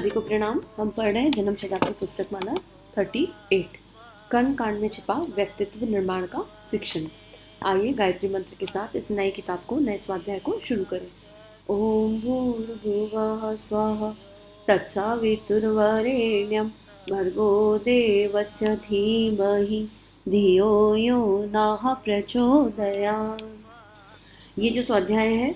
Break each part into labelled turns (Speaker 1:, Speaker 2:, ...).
Speaker 1: सभी को प्रणाम। हम पढ़ रहे हैं जन्म शताब्दी पुस्तक माला 38 कर्म कांड में छिपा व्यक्तित्व निर्माण का शिक्षण। आइए गायत्री मंत्र के साथ इस नई किताब को, नए स्वाध्याय को शुरू करें। ओम भूर्भुवः स्वः तत्सवितुर्वरेण्यं भर्गो देवस्य धीमहि धियो यो नः प्रचोदयात्। ये जो स्वाध्याय है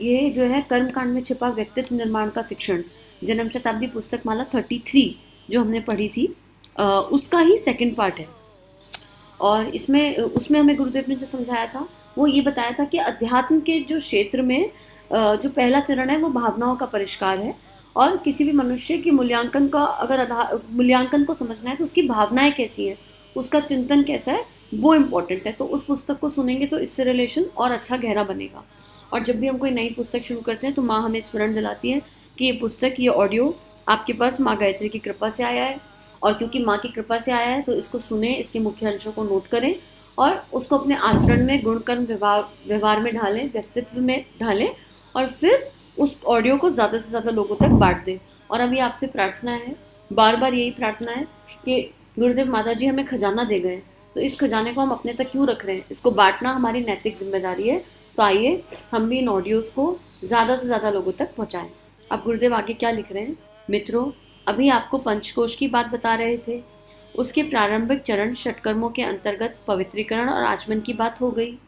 Speaker 1: ये जो है कर्म कांड में छिपा व्यक्तित्व निर्माण का शिक्षण, जन्म शताब्दी पुस्तक माला 33 जो हमने पढ़ी थी उसका ही सेकंड पार्ट है। और उसमें हमें गुरुदेव ने जो समझाया था वो ये बताया था कि अध्यात्म के जो क्षेत्र में जो पहला चरण है वो भावनाओं का परिष्कार है। और किसी भी मनुष्य की मूल्यांकन का अगर मूल्यांकन को समझना है तो उसकी भावनाएं कैसी है, उसका चिंतन कैसा है, वो इम्पोर्टेंट है। तो उस पुस्तक को सुनेंगे तो इससे रिलेशन और अच्छा गहरा बनेगा। और जब भी हम कोई नई पुस्तक शुरू करते हैं तो माँ हमें स्मरण दिलाती है कि ये पुस्तक, ये ऑडियो आपके पास माँ गायत्री की कृपा से आया है। और क्योंकि माँ की कृपा से आया है तो इसको सुने, इसके मुख्य अंशों को नोट करें और उसको अपने आचरण में, गुण कर्म व्यवहार में ढालें, व्यक्तित्व में ढालें और फिर उस ऑडियो को ज़्यादा से ज़्यादा लोगों तक बांट दें। और अभी आपसे प्रार्थना है, बार बार यही प्रार्थना है कि गुरुदेव माता जी हमें खजाना दे गए, तो इस खजाने को हम अपने तक क्यों रख रहे हैं, इसको बांटना हमारी नैतिक जिम्मेदारी है। तो आइए हम भी इन ऑडियोज़ को ज़्यादा से ज़्यादा लोगों तक पहुँचाएँ। अब गुरुदेव आगे क्या लिख रहे हैं? मित्रों, अभी आपको पंचकोश की बात बता रहे थे। उसके प्रारंभिक चरण षटकर्मों के अंतर्गत पवित्रीकरण और आचमन की बात हो गई।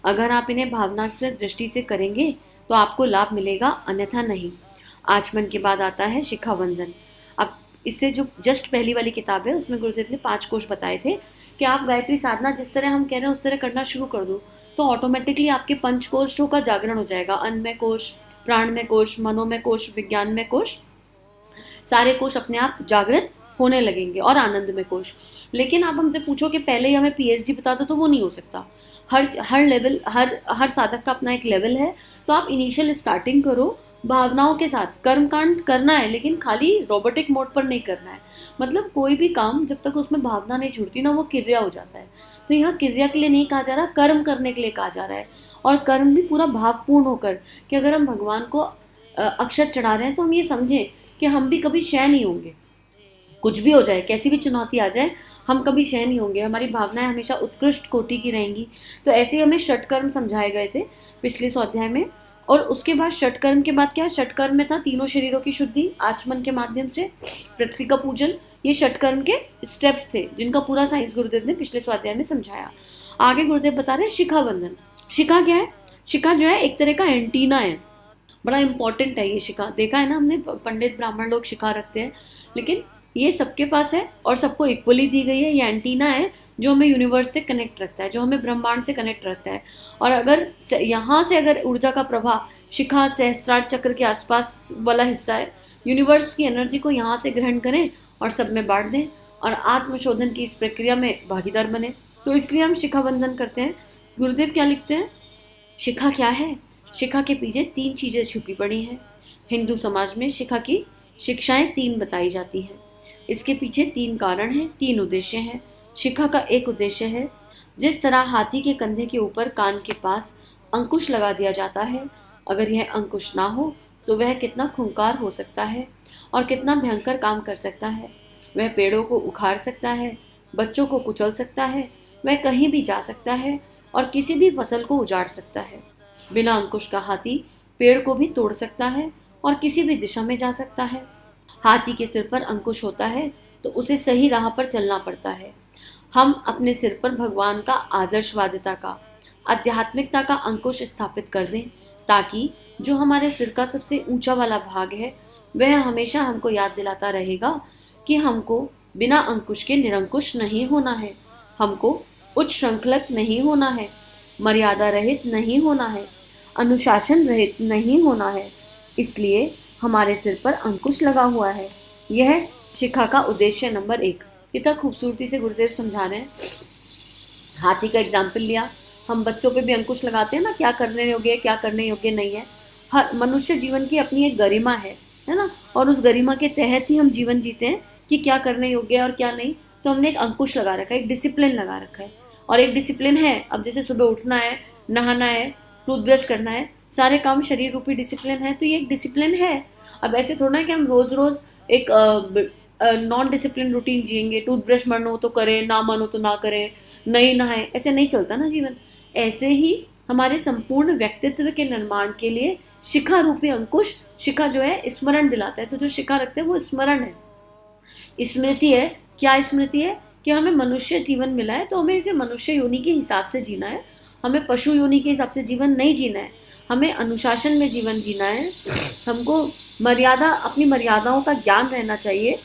Speaker 1: अगर आप इन्हें भावनात्मक दृष्टि से करेंगे तो आपको लाभ मिलेगा, अन्यथा नहीं। आचमन के बाद आता है शिखा बंधन। अब इससे जो जस्ट पहली वाली किताब है उसमें गुरुदेव ने 5 कोश बताए थे कि आप गायत्री साधना जिस तरह हम कह रहे हैं उस तरह करना शुरू कर दो तो ऑटोमेटिकली आपके पंचकोशों का जागरण हो जाएगा। अन्नमय कोश, प्राणमय कोश, मनोमय कोश, विज्ञानमय कोश, सारे कोश अपने आप जागृत होने लगेंगे और आनंदमय कोश। लेकिन आप हमसे पूछो कि पहले ही हमें पीएचडी बता दो तो वो नहीं हो सकता। हर लेवल, हर साधक का अपना एक लेवल है। तो आप इनिशियल स्टार्टिंग करो भावनाओं के साथ। कर्मकांड करना है लेकिन खाली रोबोटिक मोड पर नहीं करना है। मतलब कोई भी काम जब तक उसमें भावना नहीं जुड़ती ना वो क्रिया हो जाता है। तो यहाँ क्रिया के लिए नहीं कहा जा रहा, कर्म करने के लिए कहा जा रहा है। और कर्म भी पूरा भावपूर्ण होकर कि अगर हम भगवान को अक्षत चढ़ा रहे हैं तो हम ये समझें कि हम भी कभी क्षय नहीं होंगे। कुछ भी हो जाए, कैसी भी चुनौती आ जाए, हम कभी क्षय नहीं होंगे। हमारी भावनाएं हमेशा उत्कृष्ट कोटि की रहेंगी। तो ऐसे ही हमें षटकर्म समझाए गए थे पिछले स्वाध्याय में। और उसके बाद षटकर्म के बाद क्या? षटकर्म में था तीनों शरीरों की शुद्धि आचमन के माध्यम से, पृथ्वी का पूजन। ये षटकर्म के स्टेप्स थे जिनका पूरा साइंस गुरुदेव ने पिछले स्वाध्याय में समझाया। आगे गुरुदेव बता रहे हैं शिखा बंधन। शिखा क्या है? शिखा जो है एक तरह का एंटीना है, बड़ा इंपॉर्टेंट है ये शिखा। देखा है ना हमने, पंडित ब्राह्मण लोग शिखा रखते हैं, लेकिन ये सबके पास है और सबको इक्वली दी गई है। ये एंटीना है जो हमें यूनिवर्स से कनेक्ट रखता है, जो हमें ब्रह्मांड से कनेक्ट रखता है। और अगर यहाँ से अगर ऊर्जा का प्रवाह शिखा सहस्त्रार चक्र के आसपास वाला हिस्सा है, यूनिवर्स की एनर्जी को यहाँ से ग्रहण करें और सब में बांट दें और आत्मशोधन की इस प्रक्रिया में भागीदार बने। तो इसलिए हम शिखा बंधन करते हैं। गुरुदेव क्या लिखते हैं? शिखा क्या है? शिखा के पीछे 3 चीज़ें छुपी पड़ी हैं। हिंदू समाज में शिखा की शिक्षाएं 3 बताई जाती हैं। इसके पीछे 3 कारण हैं, 3 उद्देश्य हैं। शिखा का एक उद्देश्य है, जिस तरह हाथी के कंधे के ऊपर कान के पास अंकुश लगा दिया जाता है, अगर यह अंकुश ना हो तो वह कितना खूंखार हो सकता है और कितना भयंकर काम कर सकता है। वह पेड़ों को उखाड़ सकता है, बच्चों को कुचल सकता है, वह कहीं भी जा सकता है और किसी भी फसल को उजाड़ सकता है। बिना अंकुश का हाथी पेड़ को भी तोड़ सकता है और किसी भी दिशा में जा सकता है। हाथी के सिर पर अंकुश होता है तो उसे सही राह पर चलना पड़ता है। हम अपने सिर पर भगवान का आदर्शवादिता का, आध्यात्मिकता का अंकुश स्थापित कर दें ताकि जो हमारे सिर का सबसे ऊंचा वाला भाग है वह हमेशा हमको याद दिलाता रहेगा कि हमको बिना अंकुश के निरंकुश नहीं होना है, हमको उच्च श्रृंखलक नहीं होना है, मर्यादा रहित नहीं होना है, अनुशासन रहित नहीं होना है। इसलिए हमारे सिर पर अंकुश लगा हुआ है। यह शिखा का उद्देश्य नंबर 1। कितना खूबसूरती से गुरुदेव समझा रहे हैं। हाथी का एग्जाम्पल लिया, हम बच्चों पे भी अंकुश लगाते हैं ना, क्या करने योग्य है, क्या करने योग्य नहीं है। हर मनुष्य जीवन की अपनी एक गरिमा है ना, और उस गरिमा के तहत ही हम जीवन जीते हैं कि क्या करने योग्य है और क्या नहीं। तो हमने एक अंकुश लगा रखा है, एक डिसिप्लिन लगा रखा है। और एक डिसिप्लिन है, अब जैसे सुबह उठना है, नहाना है, टूथब्रश करना है, सारे काम शरीर रूपी डिसिप्लिन है। तो ये एक डिसिप्लिन है। अब ऐसे थोड़ा ना कि हम रोज रोज एक नॉन डिसिप्लिन रूटीन जिएंगे, टूथब्रश मनो तो करें, ना मनो तो ना करें, नहीं नहाए, ऐसे नहीं चलता ना जीवन। ऐसे ही हमारे संपूर्ण व्यक्तित्व के निर्माण के लिए शिखा रूपी अंकुश, शिखा जो है स्मरण दिलाता है, तो जो शिखा रखते हैं वो स्मरण है, स्मृति है। क्या स्मृति है? कि हमें मनुष्य जीवन मिला है तो हमें इसे मनुष्य योनि के हिसाब से जीना है, हमें पशु योनि के हिसाब से जीवन नहीं जीना है, हमें अनुशासन में जीवन जीना है, हमको मर्यादा, अपनी मर्यादाओं का ज्ञान रहना चाहिए,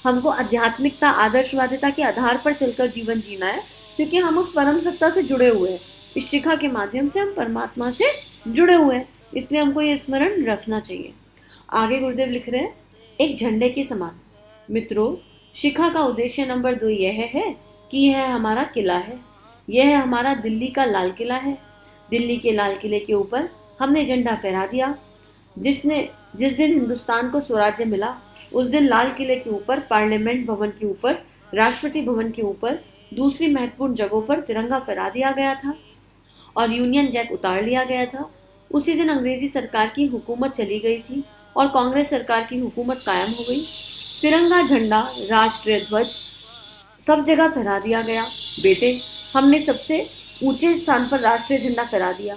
Speaker 1: हमको आध्यात्मिकता, आदर्शवादिता के आधार पर चलकर जीवन जीना है, क्योंकि हम उस परम सत्ता से जुड़े हुए हैं। इस शिखा के माध्यम से हम परमात्मा से जुड़े हुए हैं, इसलिए हमको ये स्मरण रखना चाहिए। आगे गुरुदेव लिख रहे हैं, एक झंडे के समान मित्रों, शिखा का उद्देश्य नंबर 2 यह है कि यह हमारा किला है, यह हमारा दिल्ली का लाल किला है। दिल्ली के लाल किले के ऊपर हमने झंडा फहरा दिया। जिस दिन हिंदुस्तान को स्वराज्य मिला, उस दिन लाल किले के ऊपर, पार्लियामेंट भवन के ऊपर, राष्ट्रपति भवन के ऊपर, दूसरी महत्वपूर्ण जगहों पर तिरंगा फहरा दिया गया था और यूनियन जैक उतार लिया गया था। उसी दिन अंग्रेजी सरकार की हुकूमत चली गई थी और कांग्रेस सरकार की हुकूमत कायम हो गई। तिरंगा झंडा, राष्ट्रीय ध्वज सब जगह फहरा दिया गया। बेटे, हमने सबसे ऊंचे स्थान पर राष्ट्रीय झंडा फहरा दिया।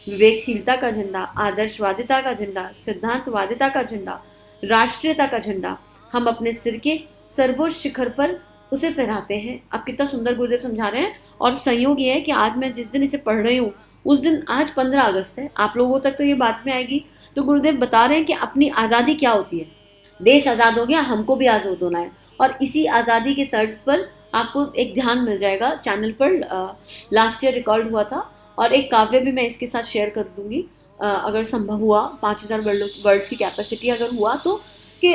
Speaker 1: विवेकशीलता का झंडा, आदर्शवादिता का झंडा, सिद्धांतवादिता का झंडा, राष्ट्रीयता का झंडा हम अपने सिर के सर्वोच्च शिखर पर उसे फहराते हैं। अब कितना सुंदर गुरुदेव समझा रहे हैं। और संयोग ये है कि आज मैं जिस दिन इसे पढ़ रही हूँ उस दिन आज 15 अगस्त है। आप लोगों तक तो ये बात में आएगी। तो गुरुदेव बता रहे हैं कि अपनी आज़ादी क्या होती है। देश आज़ाद हो गया, हमको भी आज़ाद होना है। और इसी आज़ादी के तर्ज पर आपको एक ध्यान मिल जाएगा, चैनल पर लास्ट ईयर रिकॉर्ड हुआ था, और एक काव्य भी मैं इसके साथ शेयर कर दूंगी अगर संभव हुआ, 5000 वर्ड्स की कैपेसिटी अगर हुआ तो, कि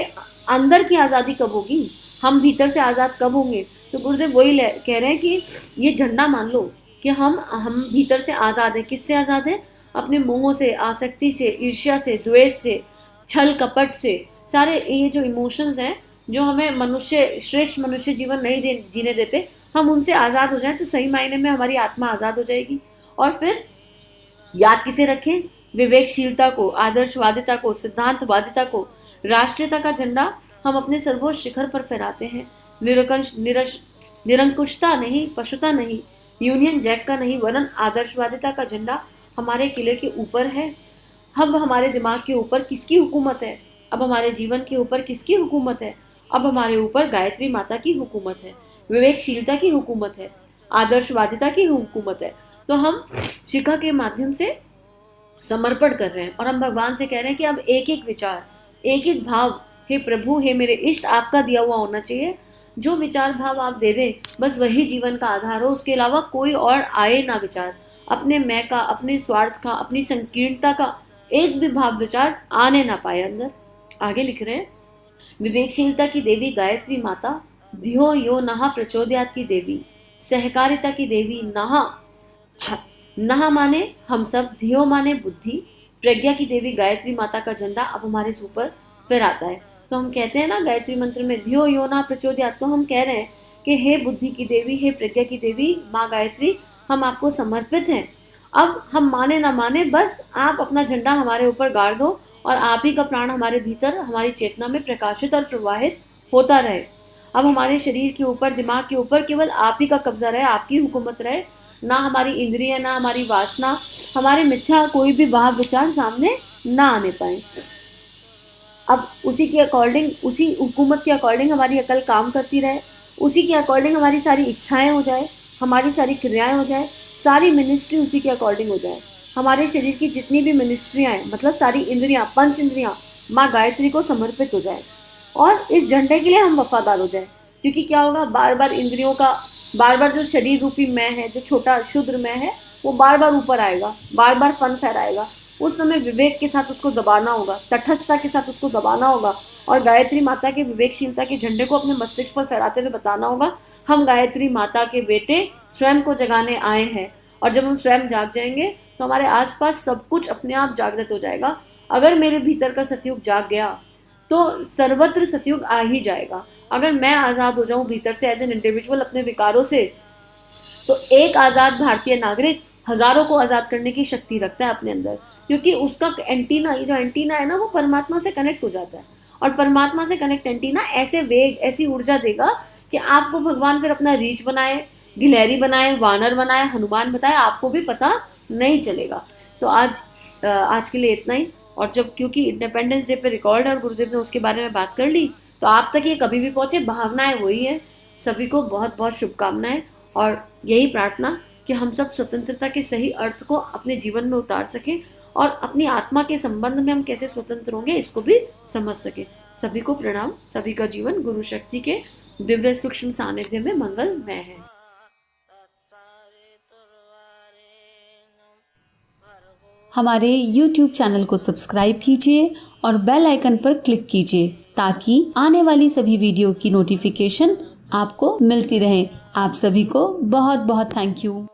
Speaker 1: अंदर की आज़ादी कब होगी, हम भीतर से आज़ाद कब होंगे। तो गुरुदेव वही कह रहे हैं कि ये झंडा मान लो कि हम भीतर से आज़ाद हैं। किससे आज़ाद हैं? अपने मोह से, आसक्ति से, ईर्ष्या से, द्वेष से, छल कपट से, सारे ये जो इमोशंस हैं जो हमें श्रेष्ठ मनुष्य जीवन नहीं जीने देते, हम उनसे आज़ाद हो जाएं तो सही मायने में हमारी आत्मा आज़ाद हो जाएगी। और फिर याद किसे रखें? विवेकशीलता को, आदर्शवादिता को, सिद्धांतवादिता को। राष्ट्रीयता का झंडा हम अपने सर्वोच्च शिखर पर फहराते हैं। निरंकुशता नहीं, पशुता नहीं, यूनियन जैक का नहीं, वरन आदर्शवादिता का झंडा हमारे किले के ऊपर है। अब हमारे दिमाग के ऊपर किसकी हुकूमत है? अब हमारे जीवन के ऊपर किसकी हुकूमत है? अब हमारे ऊपर गायत्री माता की हुकूमत है, विवेकशीलता की हुकूमत है, आदर्शवादिता की हुकूमत है। तो हम शिखा के माध्यम से समर्पण कर रहे हैं और हम भगवान से कह रहे हैं कि अब एक एक विचार, एक एक भाव, हे प्रभु, हे मेरे इष्ट, आपका दिया हुआ होना चाहिए। जो विचार भाव आप दे दें बस वही जीवन का आधार हो, उसके अलावा कोई और आए ना विचार। अपने मैं का, अपने स्वार्थ का, अपनी संकीर्णता का एक भी भाव विचार आने ना पाए अंदर। आगे लिख रहे हैं, विवेकशीलता की देवी गायत्री माता, धियो यो नहा प्रचोदयात की देवी, सहकारिता की देवी नहा माने हम सब, धियो माने बुद्धि, प्रज्ञा की देवी गायत्री माता का झंडा अब हमारे ऊपर फहराता है। तो हम कहते हैं ना गायत्री मंत्र में धियो यो नहा प्रचोदयात, तो हम कह रहे हैं कि हे बुद्धि की देवी, हे प्रज्ञा की देवी माँ गायत्री, हम आपको समर्पित हैं। अब हम माने ना माने, बस आप अपना झंडा हमारे ऊपर गाड़ दो और आप ही का प्राण हमारे भीतर, हमारी चेतना में प्रकाशित और प्रवाहित होता रहे। अब हमारे शरीर के ऊपर, दिमाग के ऊपर केवल आप ही का कब्जा रहे, आपकी हुकूमत रहे, ना हमारी इंद्रियां, ना हमारी वासना, हमारे मिथ्या कोई भी भाव विचार सामने ना आने पाए। अब उसी के अकॉर्डिंग, उसी हुकूमत के अकॉर्डिंग हमारी अकल काम करती रहे, उसी के अकॉर्डिंग हमारी सारी इच्छाएं हो जाए, हमारी सारी क्रियाएं हो जाए, सारी मिनिस्ट्री उसी के अकॉर्डिंग हो जाए। हमारे शरीर की जितनी भी मिनिस्ट्रियाँ हैं, मतलब सारी इंद्रियां, पंच इंद्रियां माँ गायत्री को समर्पित हो जाए और इस झंडे के लिए हम वफादार हो जाए। क्योंकि क्या होगा, बार बार इंद्रियों का, बार बार जो शरीर रूपी मैं है, जो छोटा शुद्र मैं है, वो बार बार ऊपर आएगा, बार बार फन फहराएगा। उस समय विवेक के साथ उसको दबाना होगा, तटस्थता के साथ उसको दबाना होगा और गायत्री माता के विवेकशीलता के झंडे को अपने मस्तिष्क पर फहराते हुए बताना होगा, हम गायत्री माता के बेटे स्वयं को जगाने आए हैं। और जब हम स्वयं जाग जाएंगे तो हमारे आसपास सब कुछ अपने आप जागृत हो जाएगा। अगर मेरे भीतर का सतयुग जाग गया तो सर्वत्र सतयुग आ ही जाएगा। अगर मैं आज़ाद हो जाऊं भीतर से, एज एन इंडिविजुअल, अपने विकारों से, तो एक आज़ाद भारतीय नागरिक हजारों को आज़ाद करने की शक्ति रखता है अपने अंदर। क्योंकि उसका एंटीना, ये जो एंटीना है ना, वो परमात्मा से कनेक्ट हो जाता है, और परमात्मा से कनेक्ट एंटीना ऐसे वेग, ऐसी ऊर्जा देगा कि आपको भगवान फिर अपना रीछ बनाए, गिलहरी बनाए, वानर बनाए, हनुमान बताए, आपको भी पता नहीं चलेगा। तो आज के लिए इतना ही। और जब क्योंकि इंडिपेंडेंस डे पे रिकॉर्ड है और गुरुदेव ने उसके बारे में बात कर ली, तो आप तक ये कभी भी पहुंचे, भावनाएं वही है। सभी को बहुत बहुत शुभकामनाएं, और यही प्रार्थना कि हम सब स्वतंत्रता के सही अर्थ को अपने जीवन में उतार सकें, और अपनी आत्मा के संबंध में हम कैसे स्वतंत्र होंगे इसको भी समझ सकें। सभी को प्रणाम। सभी का जीवन गुरु शक्ति के दिव्य सूक्ष्म सानिध्य में मंगलमय है।
Speaker 2: हमारे YouTube चैनल को सब्सक्राइब कीजिए और बेल आइकन पर क्लिक कीजिए ताकि आने वाली सभी वीडियो की नोटिफिकेशन आपको मिलती रहे। आप सभी को बहुत बहुत थैंक यू।